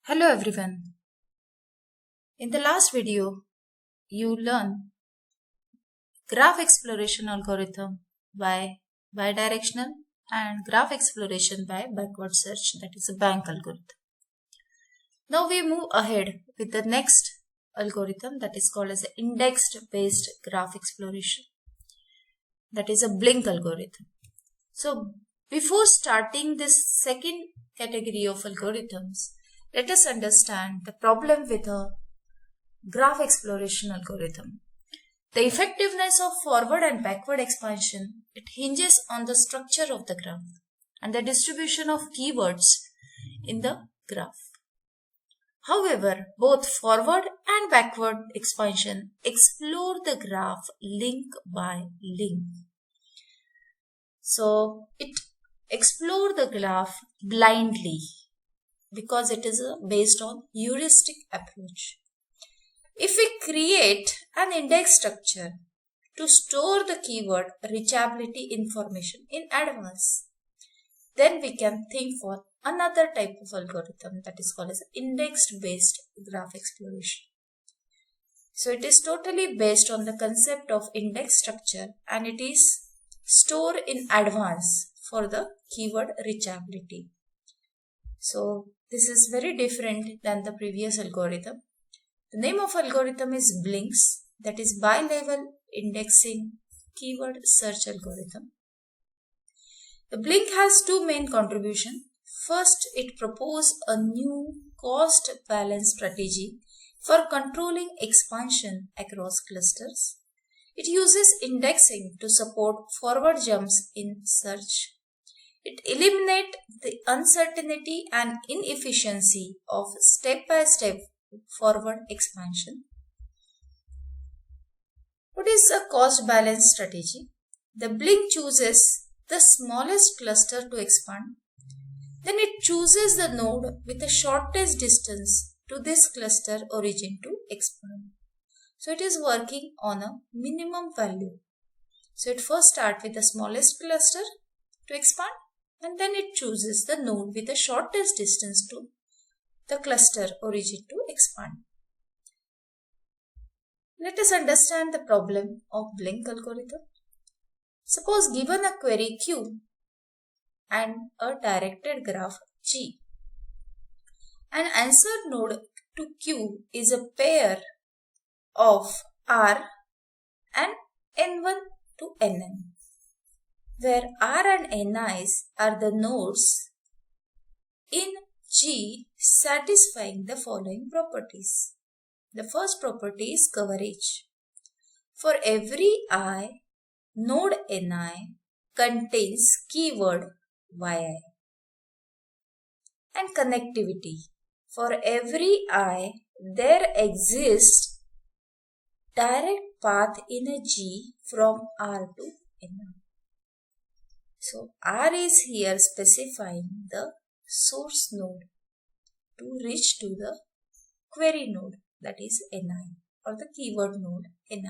Hello everyone. In the last video, you learned graph exploration algorithm by bidirectional and graph exploration by backward search, that is a bank algorithm. Now we move ahead with the next algorithm that is called as indexed based graph exploration, that is a blink algorithm. So before starting this second category of algorithms, let us understand the problem with a graph exploration algorithm. The effectiveness of forward and backward expansion, it hinges on the structure of the graph and the distribution of keywords in the graph. However, both forward and backward expansion explore the graph link by link. So it explore the graph blindly because it is based on heuristic approach. If we create an index structure to store the keyword reachability information in advance, then we can think for another type of algorithm that is called as indexed based graph exploration. So it is totally based on the concept of index structure and it is stored in advance for the keyword reachability. So this is very different than the previous algorithm. The name of algorithm is BLINKS, that is bi-level indexing keyword search algorithm. The BLINK has two main contributions. First, it proposes a new cost balance strategy for controlling expansion across clusters. It uses indexing to support forward jumps in search. It eliminates the uncertainty and inefficiency of step-by-step forward expansion. What is a cost balance strategy? The blink chooses the smallest cluster to expand. Then it chooses the node with the shortest distance to this cluster origin to expand. So it is working on a minimum value. So it first starts with the smallest cluster to expand and then it chooses the node with the shortest distance to the cluster origin to expand. Let us understand the problem of blink algorithm. Suppose given a query Q and a directed graph G. An answer node to Q is a pair of R and N1 to Nn, where R and Ni's are the nodes in G satisfying the following properties. The first property is coverage. For every I, node Ni contains keyword Yi. And connectivity. For every I, there exists direct path in a G from R to Ni. So R is here specifying the source node to reach to the query node, that is Ni, or the keyword node Ni.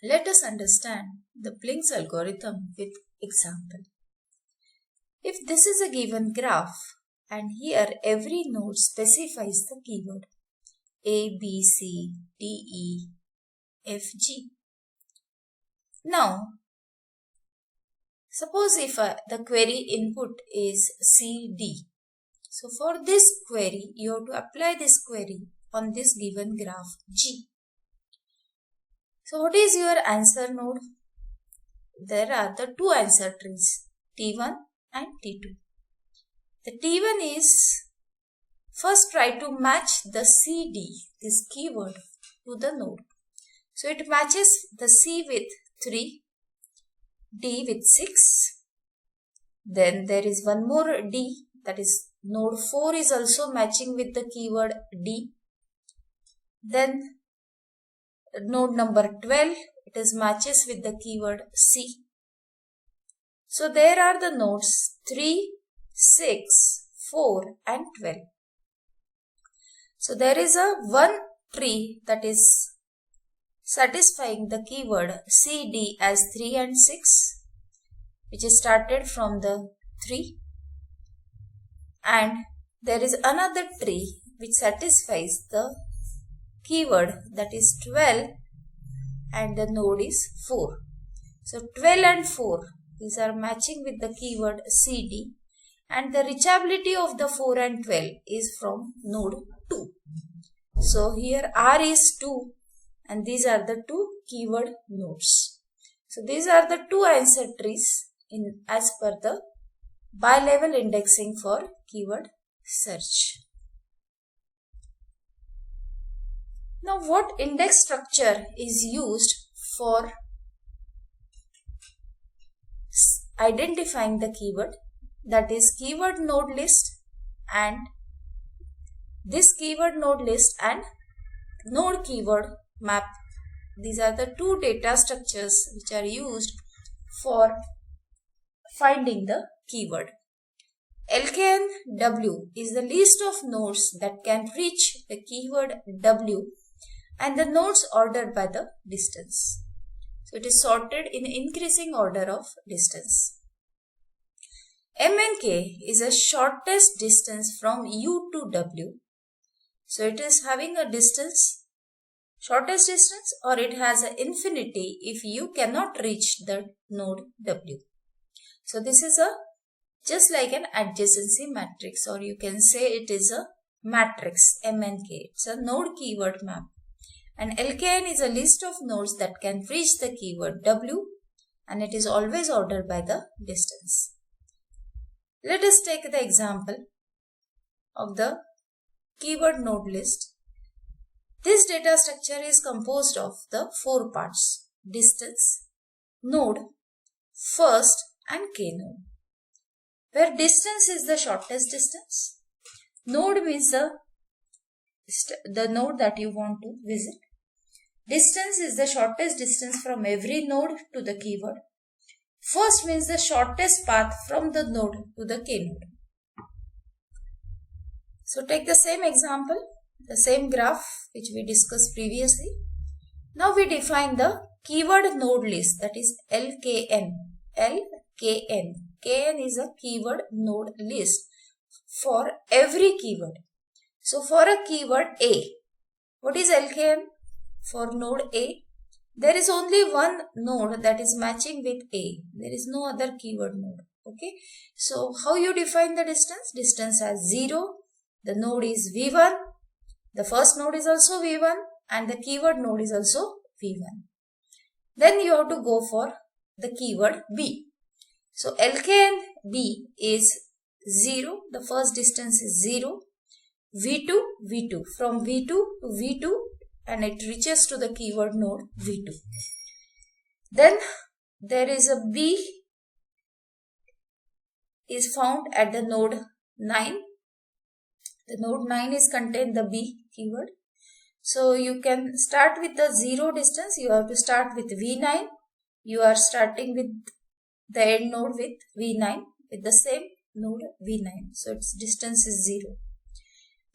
Let us understand the Blink's algorithm with example. If this is a given graph and here every node specifies the keyword A, B, C, D, E, F, G. Now, suppose if the query input is C, D. So for this query, you have to apply this query on this given graph G. So what is your answer node? There are the two answer trees, T1 and T2. The T1 is first try to match the CD, this keyword, to the node. So it matches the C with 3, D with 6. Then there is one more D, that is node 4 is also matching with the keyword D. Then node number 12, it is matches with the keyword C. So there are the nodes 3, 6, 4 and 12. So there is a one tree that is satisfying the keyword CD as 3 and 6, which is started from the 3. And there is another tree which satisfies the keyword, that is 12, and the node is 4. So 12 and 4, these are matching with the keyword CD, and the reachability of the 4 and 12 is from node 2. So here R is 2 and these are the two keyword nodes. So these are the two answer trees as per the bi-level indexing for keyword search. Now what index structure is used for identifying the keyword? That is keyword node list, and this keyword node list and node keyword map. These are the two data structures which are used for finding the keyword. LKNW is the list of nodes that can reach the keyword W, and the nodes ordered by the distance. So it is sorted in increasing order of distance. MNK is a shortest distance from U to W. So it is having a distance, shortest distance, or it has an infinity if you cannot reach the node W. So this is just like an adjacency matrix, or you can say it is a matrix MNK. It's a node keyword map. And LKN is a list of nodes that can reach the keyword W, and it is always ordered by the distance. Let us take the example of the keyword node list. This data structure is composed of the 4 parts: distance, node, first, and k node. Where distance is the shortest distance, node means the node that you want to visit. Distance is the shortest distance from every node to the keyword. First means the shortest path from the node to the k node. So take the same example, the same graph which we discussed previously. Now we define the keyword node list, that is LKN. LKN. KN is a keyword node list for every keyword. So for a keyword A, what is LKN? For node A, there is only one node that is matching with A. There is no other keyword node. Okay. So how you define the distance? Distance as 0. The node is V1. The first node is also V1 and the keyword node is also V1. Then you have to go for the keyword B. So LKN B is 0. The first distance is 0. V2, V2. From V2 to V2, and it reaches to the keyword node V2. Then there is a B is found at the node 9. The node 9 is contained the B keyword. So you can start with the 0 distance. You have to start with V9. You are starting with the end node with V9 with the same node V9. So its distance is 0.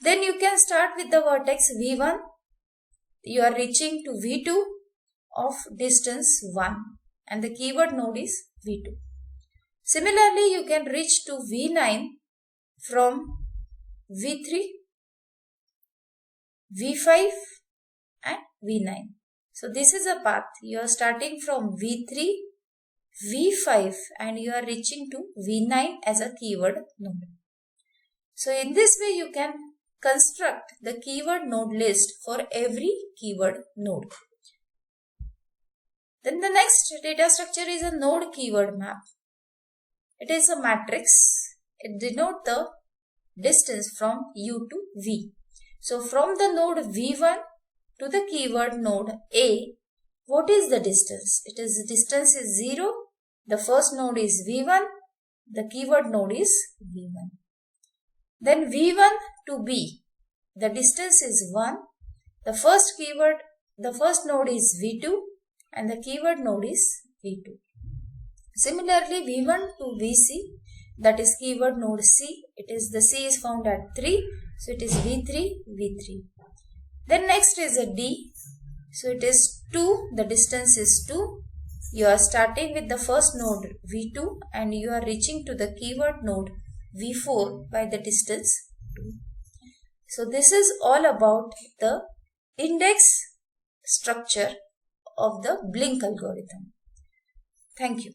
Then you can start with the vertex V1. You are reaching to V2 of distance 1 and the keyword node is V2. Similarly, you can reach to V9 from V3, V5 and V9. So this is a path. You are starting from V3, V5 and you are reaching to V9 as a keyword node. So in this way you can construct the keyword node list for every keyword node. Then the next data structure is a node keyword map. It is a matrix. It denotes the distance from U to V. So from the node V1 to the keyword node A, what is the distance? It is the distance is 0. The first node is V1. The keyword node is V1. Then V1 to B, the distance is 1. The first node is V2 and the keyword node is V2. Similarly, V1 to VC, that is keyword node C, the C is found at 3, so it is V3, V3. Then next is a D, so it is 2, the distance is 2. You are starting with the first node V2 and you are reaching to the keyword node V4 by the distance 2. So this is all about the index structure of the blink algorithm. Thank you.